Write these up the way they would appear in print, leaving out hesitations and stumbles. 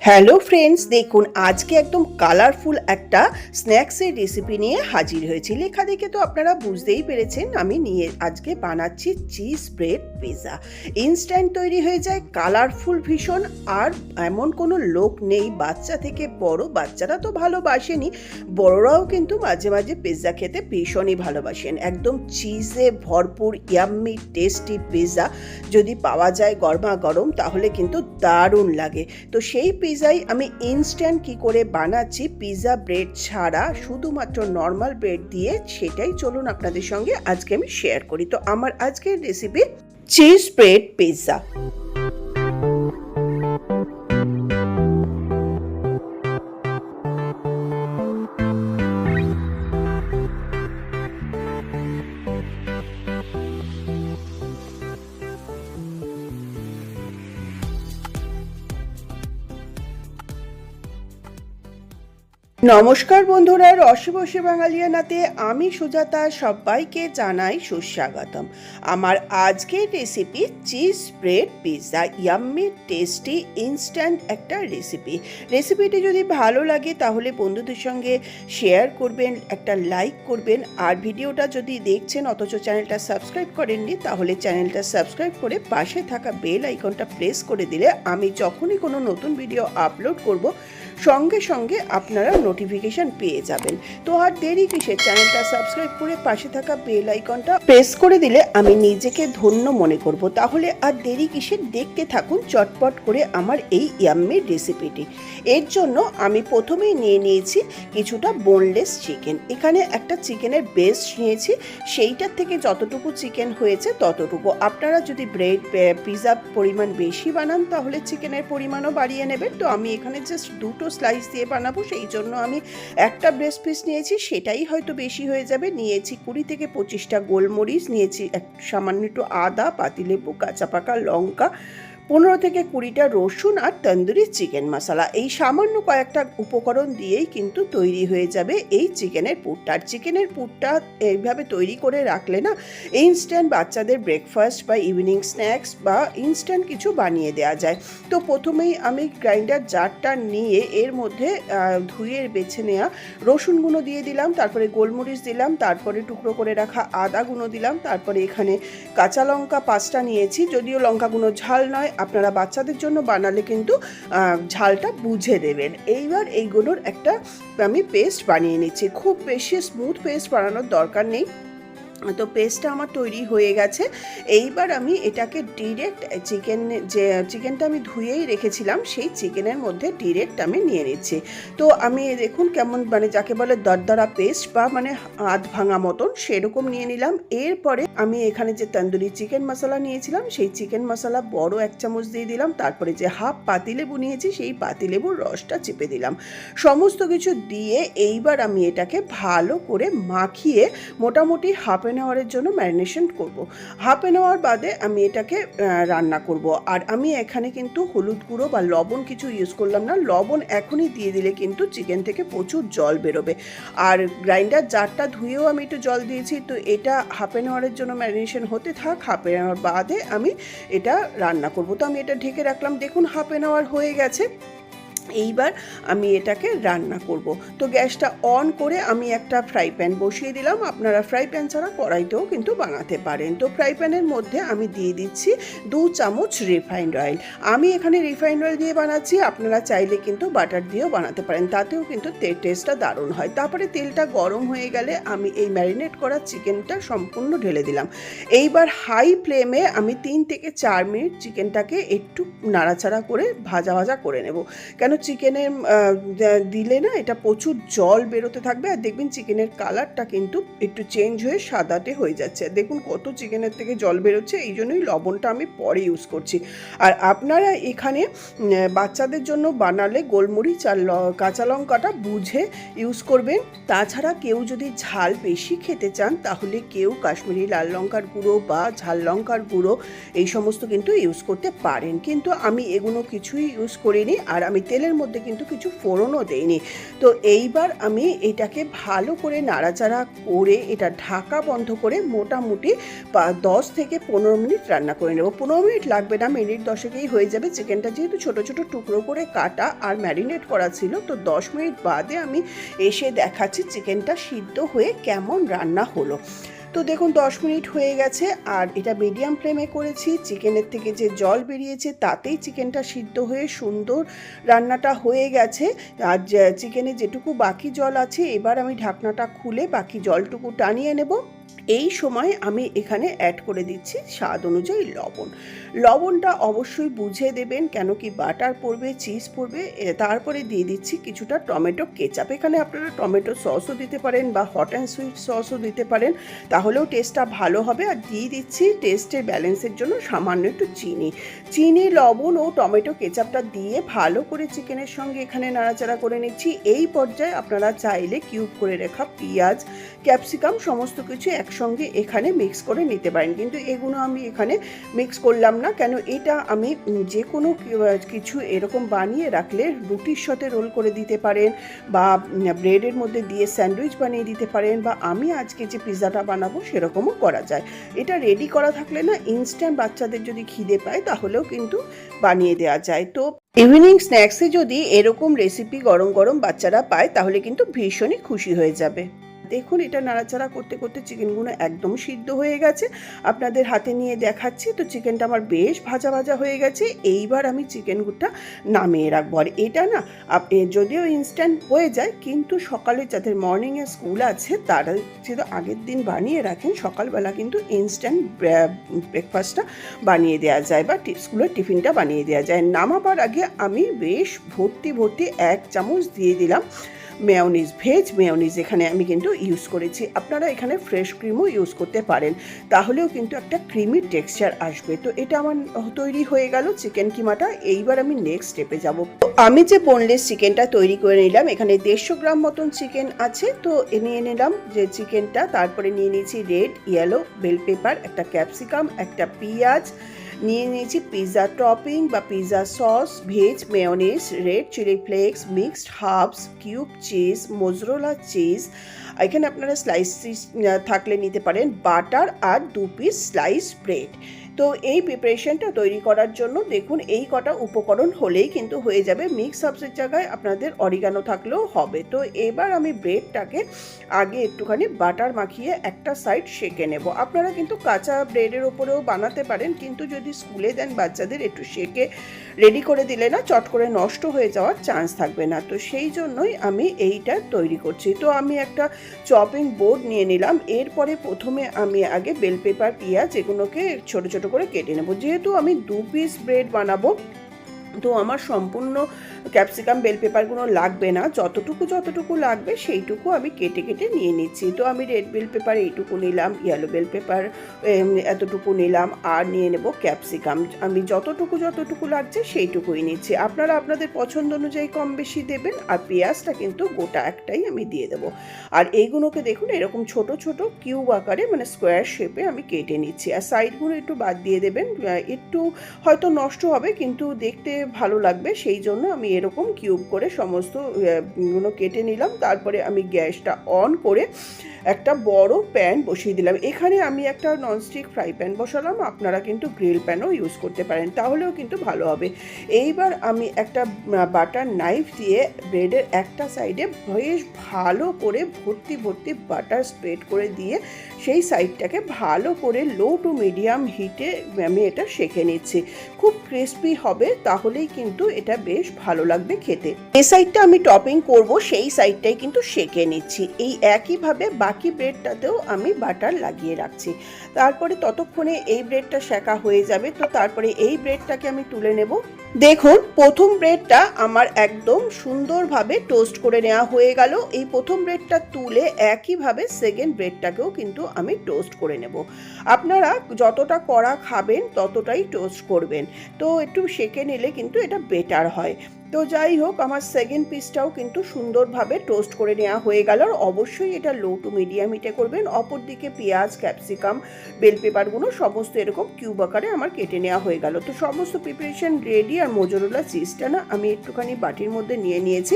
Hello friends, দেখুন আজকে একদম কালারফুল একটা স্ন্যাক্সের রেসিপি নিয়ে হাজির হয়েছি। লেখা দেখে তো আপনারা বুঝতেই পেরেছেন আমি আজকে বানাচ্ছি চিজ ব্রেড পিৎজা। ইনস্ট্যান্ট তৈরি হয়ে যায়, কালারফুল ভীষণ, আর এমন কোনো লোক নেই বাচ্চা থেকে বড়। বাচ্চারা তো ভালোবাসেনি, বড়রাও কিন্তু মাঝে মাঝে পিৎজা খেতে ভীষণই ভালোবাসেন। একদম চিজে ভরপুর ইয়াম্মি টেস্টি পিৎজা যদি পাওয়া যায় গরমা গরম, তাহলে কিন্তু দারুণ লাগে। তো সেই পিৎজাই আমি ইনস্ট্যান্ট কি করে বানাচ্ছি পিৎজা ব্রেড ছাড়া, শুধুমাত্র নর্মাল ব্রেড দিয়ে, সেটাই চলুন আপনাদের সঙ্গে আজকে আমি শেয়ার করি। তো আমার আজকের রেসিপি চিজ ব্রেড পিৎজা। নমস্কার বন্ধুরা, রসে বসে বাঙালিয়ানাতে আমি সুজাতা সবাইকে জানাই সুস্বাগতম। আমার আজকের recipe cheese bread pizza, yummy tasty instant একটা রেসিপিটি যদি ভালো লাগে তাহলে বন্ধুদের সঙ্গে শেয়ার করবেন, একটা লাইক করবেন। আর ভিডিওটা যদি দেখছেন অথচ চ্যানেলটা সাবস্ক্রাইব করেননি, তাহলে চ্যানেলটা সাবস্ক্রাইব করে পাশে থাকা বেল আইকনটা প্রেস করে দিলে আমি যখনই কোনো নতুন ভিডিও আপলোড করব সঙ্গে সঙ্গে আপনারা নোটিফিকেশন পেয়ে যাবেন। তো আর দেরি কিসের, চ্যানেলটা সাবস্ক্রাইব করে পাশে থাকা বেল আইকনটা প্রেস করে দিলে আমি নিজেকে ধন্য মনে করব। তাহলে আর দেরি কিসের, দেখতে থাকুন চটপট করে আমার এই ইয়াম্মি রেসিপিটি। এর জন্য আমি প্রথমেই নিয়েছি কিছুটা বোনলেস চিকেন। এখানে একটা চিকেনের বেস্ট নিয়েছি, সেইটার থেকে যতটুকু চিকেন হয়েছে ততটুকু। আপনারা যদি ব্রেড পিৎজা পরিমাণ বেশি বানান তাহলে চিকেনের পরিমাণও বাড়িয়ে নেবেন। তো আমি এখানে জাস্ট দুটো স্লাইস দিয়ে বানাবো, সেই জন্য আমি একটা ব্রেস্ট পিস নিয়েছি, সেটাই হয়তো বেশি হয়ে যাবে। নিয়েছি 20 থেকে 25টা গোলমরিচ, নিয়েছি সামান্য একটু আদা, পাতিলেবু, কাঁচা পাকা লঙ্কা, 15 থেকে 20টা রসুন আর তন্দুরি চিকেন মশলা। এই সামান্য কয়েকটা উপকরণ দিয়েই কিন্তু তৈরি হয়ে যাবে এই চিকেনের পুরটা। আর চিকেনের পুরটা এইভাবে তৈরি করে রাখলে না, ইনস্ট্যান্ট বাচ্চাদের ব্রেকফাস্ট বা ইভিনিং স্ন্যাক্স বা ইনস্ট্যান্ট কিছু বানিয়ে দেওয়া যায়। তো প্রথমেই আমি গ্রাইন্ডার জারটা নিয়ে এর মধ্যে ধুয়ে বেছে নেওয়া রসুনগুলো দিয়ে দিলাম, তারপরে গোলমরিচ দিলাম, তারপরে টুকরো করে রাখা আদাগুলো দিলাম, তারপরে এখানে কাঁচা লঙ্কা 5টা নিয়েছি। যদিও লঙ্কাগুলো ঝাল নয়, আপনারা বাচ্চাদের জন্য বানালে কিন্তু ঝালটা বুঝে দেবেন। এইবার এইগুলোর একটা আমি পেস্ট বানিয়ে নিচ্ছি। খুব বেশি স্মুথ পেস্ট বানানোর দরকার নেই। তো পেস্টটা আমার তৈরি হয়ে গেছে। এইবার আমি এটাকে ডিরেক্ট চিকেনটা আমি ধুয়েই রেখেছিলাম, সেই চিকেনের মধ্যে ডিরেক্ট আমি নিয়ে নিচ্ছি। তো আমি দেখুন কেমন, মানে যাকে বলে দরদরা পেস্ট বা মানে আধ ভাঙা মতন, সেরকম নিয়ে নিলাম। এরপরে আমি এখানে যে তন্দুরি চিকেন মশলা নিয়েছিলাম, সেই চিকেন মশলা বড় 1 চামচ দিয়ে দিলাম। তারপরে যে হাফ পাতিলেবু নিয়েছি, সেই পাতিলেবুর রসটা চিপে দিলাম। সমস্ত কিছু দিয়ে এইবার আমি এটাকে ভালো করে মাখিয়ে মোটামুটি হাফ এন আওয়ারের জন্য ম্যারিনেশন করব। হাফ এন আওয়ার বাদে আমি এটাকে রান্না করব। আর আমি এখানে কিন্তু হলুদ গুঁড়ো বা লবণ কিছু ইউজ করলাম না। লবণ এখনই দিয়ে দিলে কিন্তু চিকেন থেকে প্রচুর জল বেরোবে। আর গ্রাইন্ডার জারটা ধুয়েও আমি একটু জল দিয়েছি। তো এটা হাফ এন আওয়ারের জন্য ম্যারিনেশন হতে থাক, হাফ এন আওয়ার বাদে আমি এটা রান্না করব। তো আমি এটা ঢেকে রাখলাম, দেখুন হাফ এন আওয়ার হয়ে গেছে। এইবার আমি এটাকে রান্না করব। তো গ্যাসটা অন করে আমি একটা ফ্রাই প্যান বসিয়ে দিলাম। আপনারা ফ্রাই প্যান ছাড়া কড়াইতেও কিন্তু বানাতে পারেন। তো ফ্রাই প্যানের মধ্যে আমি দিয়ে দিচ্ছি 2 চামচ রিফাইন্ড অয়েল। আমি এখানে রিফাইন্ড অয়েল দিয়ে বানাচ্ছি, আপনারা চাইলে কিন্তু বাটার দিয়েও বানাতে পারেন, তাতেও কিন্তু টেস্টটা দারুণ হয়। তারপরে তেলটা গরম হয়ে গেলে আমি এই ম্যারিনেট করা চিকেনটা সম্পূর্ণ ঢেলে দিলাম। এইবার হাই ফ্লেমে আমি 3 থেকে 4 মিনিট চিকেনটাকে একটু নাড়াচাড়া করে ভাজা ভাজা করে নেব। কেন চিকেনে দিলে না এটা প্রচুর জল বেরোতে থাকবে, আর দেখবেন চিকেনের কালারটা কিন্তু একটু চেঞ্জ হয়ে সাদাটে হয়ে যাচ্ছে। দেখুন কত চিকেনের থেকে জল বেরোচ্ছে, এই জন্যই লবণটা আমি পরে ইউজ করছি। আর আপনারা এখানে বাচ্চাদের জন্য বানালে গোলমরিচ আর কাঁচা লঙ্কাটা বুঝে ইউজ করবেন। তাছাড়া কেউ যদি ঝাল বেশি খেতে চান তাহলে কেউ কাশ্মীরি লাল লঙ্কার গুঁড়ো বা ঝাল লঙ্কার গুঁড়ো এই সমস্ত কিন্তু ইউজ করতে পারেন, কিন্তু আমি এগুলো কিছুই ইউজ করিনি। আর আমি তেল তেলের মধ্যে কিন্তু কিছু ফোড়নও দেইনি। তো এইবার আমি এটাকে ভালো করে নাড়াচাড়া করে এটা ঢাকা বন্ধ করে মোটামুটি 10 থেকে 15 মিনিট রান্না করে নেব। 15 মিনিট লাগবে না, মিনিট 10কেই হয়ে যাবে। চিকেনটা যেহেতু ছোট ছোট টুকরো করে কাটা আর ম্যারিনেট করা ছিল, তো 10 মিনিট বাদে আমি এসে দেখাচ্ছি চিকেনটা সিদ্ধ হয়ে কেমন রান্না হলো। তো দেখুন 10 মিনিট হয়ে গেছে আর এটা মিডিয়াম ফ্লেমে করেছি। চিকেনের থেকে যে জল বেরিয়েছে তাতেই চিকেনটা সিদ্ধ হয়ে সুন্দর রান্নাটা হয়ে গেছে। আর চিকেনে যেটুকু বাকি জল আছে এবার আমি ঢাকনাটা খুলে বাকি জলটুকু টানিয়ে নেব। এই সময় আমি এখানে অ্যাড করে দিচ্ছি স্বাদ অনুযায়ী লবণ। লবণটা অবশ্যই বুঝে দেবেন, কেন কি বাটার পড়বে, চিজ পড়বে। তারপরে দিয়ে দিচ্ছি কিছুটা টমেটো কেচাপ। এখানে আপনারা টমেটো সসও দিতে পারেন বা হট অ্যান্ড সুইট সসও দিতে পারেন, তাহলেও টেস্টটা ভালো হবে। আর দিয়ে দিচ্ছি টেস্টের ব্যালেন্সের জন্য সামান্য একটু চিনি, লবণ ও টমেটো কেচাপটা দিয়ে ভালো করে চিকেনের সঙ্গে এখানে নাড়াচাড়া করে নিচ্ছি। এই পর্যায়ে আপনারা চাইলে কিউব করে রাখা পেঁয়াজ, ক্যাপসিকাম সমস্ত কিছু একসঙ্গে এখানে মিক্স করে নিতে পারেন, কিন্তু এগুলো আমি এখানে মিক্স করলাম না। কেন, এটা আমি যে কোনো কিছু এরকম বানিয়ে রাখলে রুটির সাথে রোল করে দিতে পারেন বা ব্রেডের মধ্যে দিয়ে স্যান্ডউইচ বানিয়ে দিতে পারেন, বা আমি আজকে যে পিৎজাটা বানাবো সেরকমও করা যায়। এটা রেডি করা থাকলে না, ইনস্ট্যান্ট বাচ্চাদের যদি খিদে পায় তাহলেও কিন্তু বানিয়ে দেওয়া যায়। তো ইভিনিং স্ন্যাক্সে যদি এরকম রেসিপি গরম গরম বাচ্চারা পায় তাহলে কিন্তু ভীষণই খুশি হয়ে যাবে। দেখুন এটা নাড়াচাড়া করতে করতে চিকেনগুলো একদম সিদ্ধ হয়ে গেছে। আপনাদের হাতে নিয়ে দেখাচ্ছি। তো চিকেনটা আমার বেশ ভাজা ভাজা হয়ে গেছে। এইবার আমি চিকেনগুলোটা নামিয়ে রাখবো। আর এটা না আপনি যদিও ইনস্ট্যান্ট হয়ে যায়, কিন্তু সকালে যাদের মর্নিংয়ে স্কুল আছে তারা যদি আগের দিন বানিয়ে রাখেন, সকালবেলা কিন্তু ইনস্ট্যান্ট ব্রেকফাস্টটা বানিয়ে দেওয়া যায় বা স্কুলের টিফিনটা বানিয়ে দেওয়া যায়। নামাবার আগে আমি বেশ ভর্তি 1 চামচ দিয়ে দিলাম মেয়োনিজ, ভেজ মেয়োনিজ এখানে আমি কিন্তু ইউজ করেছি। আপনারা এখানে ফ্রেশ ক্রিমও ইউজ করতে পারেন, তাহলেও কিন্তু একটা ক্রিমি টেক্সচার আসবে। তো এটা আমার তৈরি হয়ে গেল চিকেন কিমাটা। এইবার আমি নেক্সট স্টেপে যাব। তো আমি যে বোনলেস চিকেনটা তৈরি করে নিলাম, এখানে 150 গ্রাম মতন চিকেন আছে। তো নিয়ে নিলাম যে চিকেনটা, তারপরে নিয়ে নিয়েছি রেড, ইয়েলো বেল পেপার, একটা ক্যাপসিকাম, একটা পেঁয়াজ, নিয়ে নিয়েছি পিৎজা টপিং বা pizza sauce, veg mayonnaise, red chilli flakes, mixed herbs, cube cheese, mozzarella cheese, এখানে আপনারা স্লাইস থাকলে নিতে পারেন, বাটার আর 2 পিস স্লাইস ব্রেড। তো এই প্রিপারেশনটা তৈরি করার জন্য দেখুন এই কটা উপকরণ হলেই কিন্তু হয়ে যাবে। মিক্স হার্বসের জায়গায় আপনাদের অরিগানো থাকলেও হবে। তো এবার আমি ব্রেডটাকে আগে একটুখানি বাটার মাখিয়ে একটা সাইড সেঁকে নেব। আপনারা কিন্তু কাঁচা ব্রেডের ওপরেও বানাতে পারেন, কিন্তু যদি স্কুলে দেন বাচ্চাদের একটু সেঁকে রেডি করে দিলে না চট করে নষ্ট হয়ে যাওয়ার চান্স থাকবে না। তো সেই জন্যই আমি এইটা তৈরি করছি। তো আমি একটা চপিং বোর্ড নিয়ে নিলাম। এরপরে প্রথমে আমি আগে বেল পেপার, পেঁয়াজ এগুলোকে ছোট ছোট করে কেটে নেব। যেহেতু আমি 2 পিস ব্রেড বানাবো, তো আমার সম্পূর্ণ ক্যাপসিকাম বেল পেপারগুলো লাগবে না, যতটুকু লাগবে সেইটুকু আমি কেটে কেটে নিয়ে নিচ্ছি। তো আমি রেড বেল পেপার এইটুকু নিলাম, ইয়েলো বেল পেপার এতটুকু নিলাম, আর নিয়ে নেব ক্যাপসিকাম। আমি যতটুকু লাগছে সেইটুকুই নিচ্ছি। আপনারা আপনাদের পছন্দ অনুযায়ী কম বেশি দেবেন। আর পেঁয়াজটা কিন্তু গোটা একটাই আমি দিয়ে দেবো। আর এইগুলোকে দেখুন এরকম ছোট ছোট কিউব আকারে মানে স্কোয়ার শেপে আমি কেটে নিচ্ছি। আর সাইডগুলো একটু বাদ দিয়ে দেবেন, একটু হয়তো নষ্ট হবে কিন্তু দেখতে ভালো লাগবে, সেই জন্য আমি এরকম কিউব করে সমস্ত গুলো কেটে নিলাম। তারপরে আমি গ্যাসটা অন করে একটা বড় প্যান বসিয়ে দিলাম। এখানে আমি একটা ননস্টিক ফ্রাই প্যান বসালাম, আপনারা কিন্তু গ্রিল প্যানও ইউজ করতে পারেন, তাহলেও কিন্তু ভালো হবে। এইবার আমি একটা বাটার নাইফ দিয়ে ব্রেডের একটা সাইডে বেশ ভালো করে ভর্তি বাটার স্প্রেড করে দিয়ে সেই সাইডটাকে ভালো করে লো টু মিডিয়াম হিটে আমি এটা সেঁকে নিচ্ছি। খুব ক্রিস্পি হবে, তাহলেই কিন্তু এটা বেশ ভালো লাগবে খেতে। এই সাইডটা আমি টপিং করব, সেই সাইডটাই কিন্তু সেঁকে নিচ্ছি। এই একইভাবে বাকি ব্রেডটাতেও আমি বাটার লাগিয়ে রাখছি। তারপরে ততক্ষণে এই ব্রেডটা সেঁকা হয়ে যাবে। তো তারপরে এই ব্রেডটাকে আমি তুলে নেব। দেখুন প্রথম ব্রেডটা আমার একদম সুন্দরভাবে টোস্ট করে নেওয়া হয়ে গেল। এই প্রথম ব্রেডটা তুলে একইভাবে সেকেন্ড ব্রেডটাকেও কিন্তু আমি টোস্ট করে নেব। আপনারা যতটা কড়া খাবেন ততটাই টোস্ট করবেন, তো একটু সেঁকে নিলে কিন্তু এটা বেটার হয়। তো যাই হোক, আমার সেকেন্ড পিসটাও কিন্তু সুন্দরভাবে টোস্ট করে নেওয়া হয়ে গেল। আর অবশ্যই এটা লো টু মিডিয়াম হিটে করবেন। অপরদিকে পেঁয়াজ, ক্যাপসিকাম, বেল পেপারগুলো সমস্ত এরকম কিউব আকারে আমার কেটে নেওয়া হয়ে গেল। তো সমস্ত প্রিপারেশন রেডি। আর মোজারেলা চিজটা না আমি একটুখানি বাটির মধ্যে নিয়ে নিয়েছি।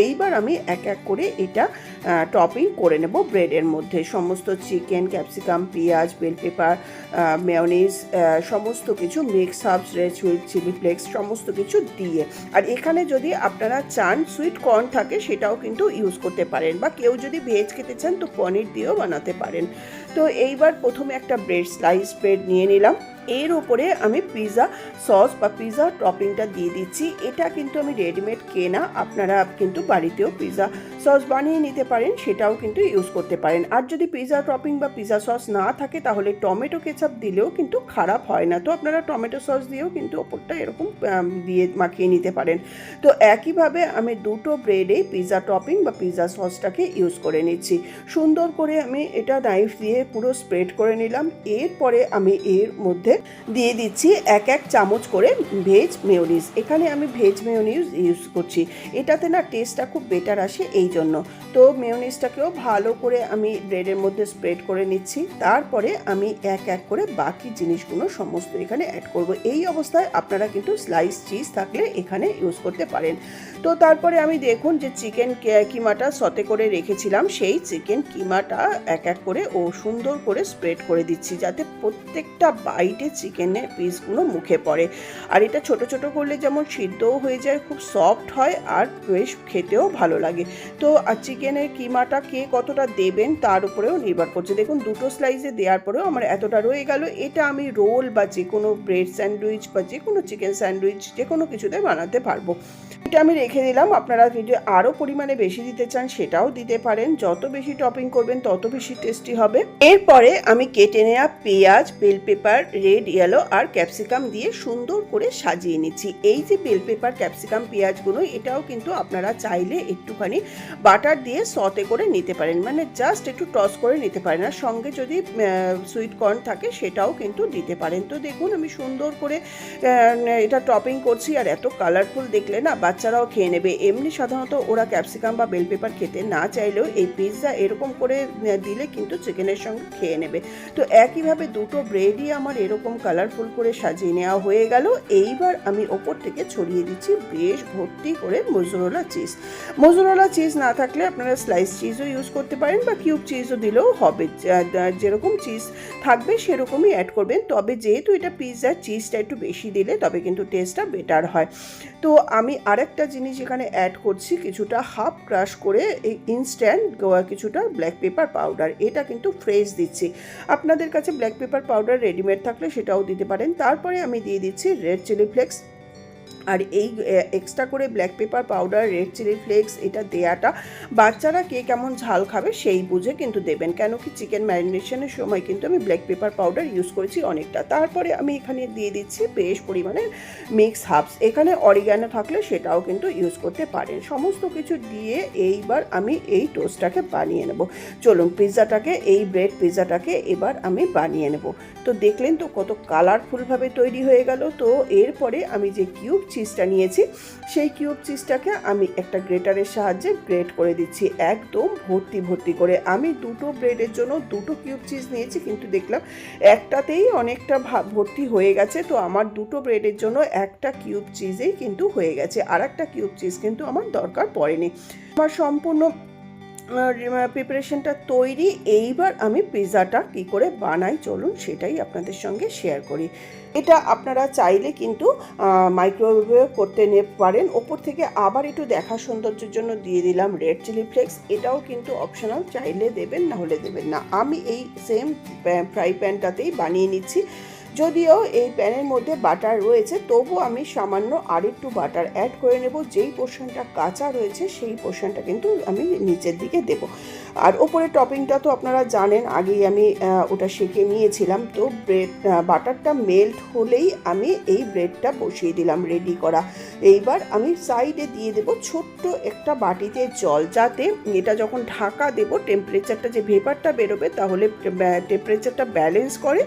এইবার আমি এক এক করে এটা টপিং করে নেব ব্রেডের মধ্যে। সমস্ত চিকেন, ক্যাপসিকাম, পেঁয়াজ, বেল পেপার, মেয়োনিজ, সমস্ত কিছু, mix herbs, red chilli flakes সমস্ত কিছু দিয়ে। আর এখানে যদি আপনারা চান সুইট কর্ন থাকে সেটাও কিন্তু ইউজ করতে পারেন, বা কেউ যদি ভেজ খেতে চান তো পনির দিয়েও বানাতে পারেন। তো এইবার প্রথমে একটা স্লাইস ব্রেড নিয়ে নিলাম। এর উপরে আমি পিৎজা সস বা পিৎজা টপিংটা দিয়ে দিচ্ছি। এটা কিন্তু আমি রেডিমেড কেনা, আপনারা কিন্তু বাড়িতেও পিৎজা সস বানিয়ে নিতে পারেন, সেটাও কিন্তু ইউজ করতে পারেন। আর যদি পিৎজা টপিং বা পিৎজা সস না থাকে তাহলে টমেটো কেচাপ দিলেও কিন্তু খারাপ হয় না। তো আপনারা টমেটো সস দিয়েও কিন্তু ওপরটা এরকম দিয়ে মাখিয়ে নিতে পারেন। তো একইভাবে আমি দুটো ব্রেডেই পিৎজা টপিং বা পিৎজা সসটাকে ইউজ করে নিচ্ছি। সুন্দর করে আমি এটা নাইফ দিয়ে পুরো স্প্রেড করে নিলাম। এরপরে আমি এর মধ্যে দিয়ে দিচ্ছি এক এক চামচ করে ভেজ মেয়োনিজ। এখানে আমি ভেজ মেয়োনিজ ইউজ করছি, এটাতে না টেস্টটা খুব বেটার আসে এই জন্য। তো মেয়োনিজটাকেও ভালো করে আমি ব্রেডের মধ্যে স্প্রেড করে নিচ্ছি। তারপরে আমি এক এক করে বাকি জিনিসগুলো সমস্ত এখানে অ্যাড করব। এই অবস্থায় আপনারা কিন্তু স্লাইস চিজ থাকলে এখানে ইউজ করতে পারেন। তো তারপরে আমি দেখুন যে চিকেন কিমাটা সতে করে রেখেছিলাম, সেই চিকেন কিমাটা এক এক করে সুন্দর করে স্প্রেড করে দিচ্ছি, যাতে প্রত্যেকটা বাইটে চিকেনের পিসগুলো মুখে পড়ে। আর এটা ছোট ছোট করলে যেমন সিদ্ধও হয়ে যায়, খুব সফট হয়, আর বেশ খেতেও ভালো লাগে। তো চিকেনের কিমাটা কে কতটা দেবেন তার উপরেও নির্ভর করছে। দেখুন দুটো স্লাইসে দেওয়ার পরেও আমার এতটা রয়ে গেল। এটা আমি রোল বা যে কোনো ব্রেড স্যান্ডউইচ বা যে কোনো চিকেন স্যান্ডউইচ যে কোনো কিছুতে বানাতে পারবো। এটা আমি রেখে দিলাম। আপনারা যদি আরও পরিমাণে বেশি দিতে চান সেটাও দিতে পারেন। যত বেশি টপিং করবেন তত বেশি টেস্টি হবে। এরপরে আমি কেটে নেওয়া পেঁয়াজ, বেল পেপার, রেড, ইয়েলো আর ক্যাপসিকাম দিয়ে সুন্দর করে সাজিয়ে নিচ্ছি। এই যে বেল পেপার, ক্যাপসিকাম, পেঁয়াজগুলো এটাও কিন্তু আপনারা চাইলে একটুখানি বাটার দিয়ে সতে করে নিতে পারেন, মানে জাস্ট একটু টস করে নিতে পারেন। আর সঙ্গে যদি সুইট কর্ন থাকে সেটাও কিন্তু দিতে পারেন। তো দেখুন আমি সুন্দর করে এটা টপিং করছি। আর এত কালারফুল দেখলে না বাচ্চারাও খেয়ে নেবে। এমনি সাধারণত ওরা ক্যাপসিকাম বা বেল পেপার খেতে না চাইলেও এই পিৎজা এরকম করে দিলে কিন্তু চিকেনের সঙ্গে খেয়ে নেবে। তো একইভাবে দুটো ব্রেডই আমার এরকম কালারফুল করে সাজিয়ে নেওয়া হয়ে গেল। এইবার আমি ওপর থেকে ছড়িয়ে দিচ্ছি বেশ ভর্তি করে মোজারেলা চিজ। মোজারেলা চিজ না থাকলে আপনারা স্লাইস চিজও ইউজ করতে পারেন, বা কিউব চিজও দিলেও হবে। যেরকম চিজ থাকবে সেরকমই অ্যাড করবেন। তবে যেহেতু এটা পিৎজা, চিজটা একটু বেশি দিলে তবে কিন্তু টেস্টটা বেটার হয়। তো আমি আরেকটা জিনিস এখানে অ্যাড করছি, কিছুটা হাফ ক্রাশ করে এই ইনস্ট্যান্ট কিছুটা ব্ল্যাক পেপার পাউডার। এটা কিন্তু ফ্রেশ দিচ্ছি। আপনাদের কাছে ব্ল্যাক পেপার পাউডার রেডিমেড থাকলে সেটাও দিতে পারেন। তারপরে আমি দিয়ে দিচ্ছি রেড চিলি ফ্লেক্স। আর এই এক্সট্রা করে black pepper powder, red chilli flakes এটা দেয়াটা বাচ্চারা কে কেমন ঝাল খাবে সেই বুঝে কিন্তু দেবেন, কেন কি চিকেন ম্যারিনেশনের সময় কিন্তু আমি ব্ল্যাক পেপার পাউডার ইউজ করেছি অনেকটা। তারপরে আমি এখানে দিয়ে দিচ্ছি বেশ পরিমাণে মিক্স হার্বস। এখানে অরিগ্যানো থাকলে সেটাও কিন্তু ইউজ করতে পারেন। সমস্ত কিছু দিয়ে এইবার আমি এই টোস্টটাকে বানিয়ে নেব। চলুন এই ব্রেড পিৎজাটাকে এবার আমি বানিয়ে নেব। তো দেখলেন তো কত কালারফুলভাবে তৈরি হয়ে গেল। তো এরপরে আমি যে কিউব চিজটা নিয়েছি সেই কিউব চিজটাকে আমি একটা গ্রেটারের সাহায্যে গ্রেট করে দিচ্ছি, একদম ভর্তি ভর্তি করে। আমি দুটো ব্রেডের জন্য দুটো কিউব চিজ নিয়েছি, কিন্তু দেখলাম একটাতেই অনেকটা ভর্তি হয়ে গেছে। তো আমার দুটো ব্রেডের জন্য একটা কিউব চিজেই কিন্তু হয়ে গেছে, আর একটা কিউব চিজ কিন্তু আমার দরকার পড়েনি। আমার সম্পূর্ণ প্রিপারেশনটা তৈরি। এইবার আমি পিৎজাটা কী করে বানাই চলুন সেটাই আপনাদের সঙ্গে শেয়ার করি। এটা আপনারা চাইলে কিন্তু মাইক্রোওয়েভ করতে নিতে পারেন। ওপর থেকে আবার একটু দেখা সৌন্দর্যের জন্য দিয়ে দিলাম রেড চিলি ফ্লেক্স। এটাও কিন্তু অপশনাল, চাইলে দেবেন না হলে দেবেন না। আমি এই সেম ফ্রাই প্যানটাতেই বানিয়ে নিচ্ছি। যদিও এই প্যানের মধ্যে বাটার রয়েছে, তবু আমি সামান্য আরেকটু বাটার অ্যাড করে নেব। যেই পোর্শনটা কাঁচা রয়েছে সেই পোর্শনটা কিন্তু আমি নিচের দিকে দেব। আর ওপরে টপিংটা তো আপনারা জানেন, আগেই আমি ওটা সেঁকে নিয়েছিলাম। তো বাটারটা মেল্ট হলেই আমি এই ব্রেডটা বসিয়ে দিলাম রেডি করা। এইবার আমি সাইডে দিয়ে দেব ছোট্ট একটা বাটিতে জল, যাতে এটা যখন ঢাকা দেব টেম্পারেচারটা যে ভেপারটা বেরোবে তাহলে টেম্পারেচারটা ব্যালেন্স করে।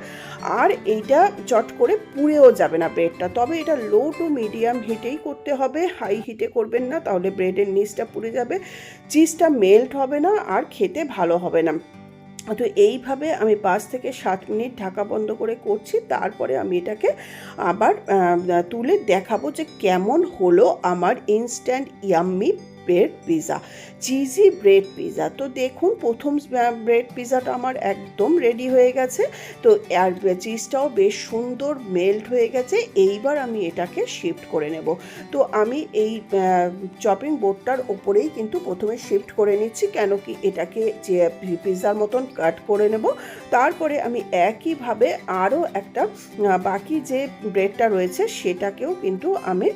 আর এইটা এটা চট করে পুড়েও যাবে না ব্রেডটা। তবে এটা লো টু মিডিয়াম হিটেই করতে হবে, হাই হিটে করবেন না, তাহলে ব্রেডের নিচটা পুড়ে যাবে, চিজটা মেল্ট হবে না আর খেতে ভালো হবে না। তো এইভাবে আমি 5 থেকে 7 মিনিট ঢাকা বন্ধ করে করছি। তারপরে আমি এটাকে আবার তুলে দেখাবো যে কেমন হলো আমার instant yummy bread pizza, cheesy bread pizza. তো দেখুন প্রথম ব্রেড পিৎজাটা আমার একদম রেডি হয়ে গেছে। তো আর চিজটাও বেশ সুন্দর মেল্ট হয়ে গেছে। এইবার আমি এটাকে শিফট করে নেব। তো আমি এই চপিং বোর্ডটার ওপরেই কিন্তু প্রথমে শিফট করে নিচ্ছি, কেন কি এটাকে যে পিৎজার মতন কাট করে নেব। তারপরে আমি একইভাবে আরও একটা বাকি যে ব্রেডটা রয়েছে সেটাকেও কিন্তু আমি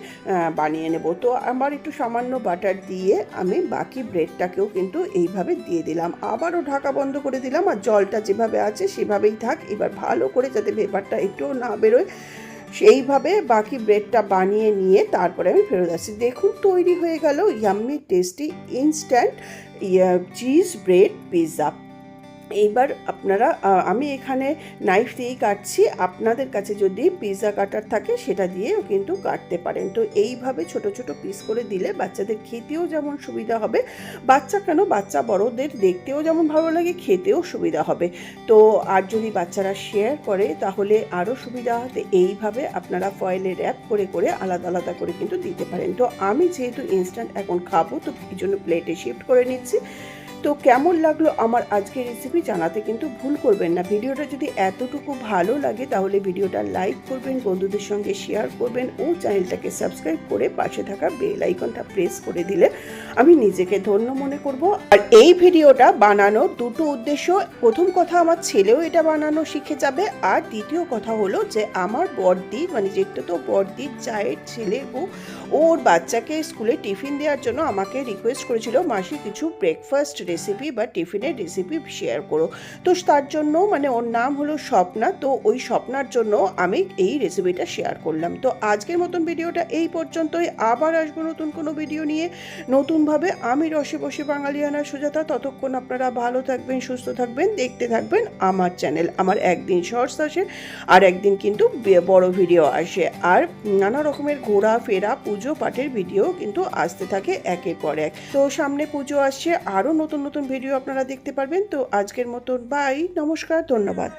বানিয়ে নেব। তো আমার একটু সামান্য বাটার দিয়ে আমি বাকি ব্রেডটাকেও কিন্তু এইভাবে দিয়ে দিলাম, আবারও ঢাকা বন্ধ করে দিলাম, আর জলটা যেভাবে আছে সেভাবেই থাক। এবার ভালো করে যাতে ভেপারটা একটুও না বেরোয় সেইভাবে বাকি ব্রেডটা বানিয়ে নিয়ে তারপরে আমি ফেরত আসছি। দেখুন তৈরি হয়ে গেল yummy tasty instant cheese bread pizza. এইবার আপনারা আমি এখানে নাইফ দিয়েই কাটছি, আপনাদের কাছে যদি পিৎজা কাটার থাকে সেটা দিয়েও কিন্তু কাটতে পারেন। তো এইভাবে ছোট ছোট পিস করে দিলে বাচ্চাদের খেতেও যেমন সুবিধা হবে, বাচ্চা বড়দের দেখতেও যেমন ভালো লাগে, খেতেও সুবিধা হবে। তো আর যদি বাচ্চারা শেয়ার করে তাহলে আরও সুবিধা হবে। এইভাবে আপনারা ফয়েলে র্যাপ করে করে আলাদা আলাদা করে কিন্তু দিতে পারেন। তো আমি যেহেতু ইনস্ট্যান্ট এখন খাবো, তো এই জন্য প্লেটে শিফট করে নিচ্ছি। তো কেমন লাগলো আমার আজকের রেসিপি জানাতে কিন্তু ভুল করবেন না। ভিডিওটা যদি এতটুকু ভালো লাগে তাহলে ভিডিওটা লাইক করবেন, বন্ধুদের সঙ্গে শেয়ার করবেন ও চ্যানেলটাকে সাবস্ক্রাইব করে পাশে থাকা বেল আইকনটা প্রেস করে দিলে আমি নিজেকে ধন্য মনে করব। আর এই ভিডিওটা বানানোর দুটো উদ্দেশ্য, প্রথম কথা আমার ছেলেও এটা বানানো শিখে যাবে, আর দ্বিতীয় কথা হলো যে আমার বড়দি মানে যেটা তো বড়দির চায়ের ছেলে ওর বাচ্চাকে স্কুলে টিফিন দেওয়ার জন্য আমাকে রিকোয়েস্ট করেছিল, মাসি কিছু ব্রেকফাস্ট রেসিপি বা টিফিনের রেসিপি শেয়ার করো। তো তার জন্য মানে ওর নাম হলো স্বপ্না, তো ওই স্বপ্নার জন্য আমি এই রেসিপিটা শেয়ার করলাম। তো আজকের মতন ভিডিওটা এই পর্যন্তই, আবার আসবো নতুন কোনো ভিডিও নিয়ে নতুনভাবে। আমি রসে বসে বাঙালিয়ানা সুজাতা। ততক্ষণ আপনারা ভালো থাকবেন, সুস্থ থাকবেন, দেখতে থাকবেন আমার চ্যানেল। আমার একদিন শর্টস আসে আর একদিন কিন্তু বড় ভিডিও আসে, আর নানা রকমের ঘোরা ফেরা পুজো পাঠের ভিডিও কিন্তু আসতে থাকে একের পর এক। তো সামনে পুজো আসছে, আরও নতুন নতুন ভিডিও আপনারা দেখতে পারবেন। তো আজকের মতন বাই, নমস্কার, ধন্যবাদ।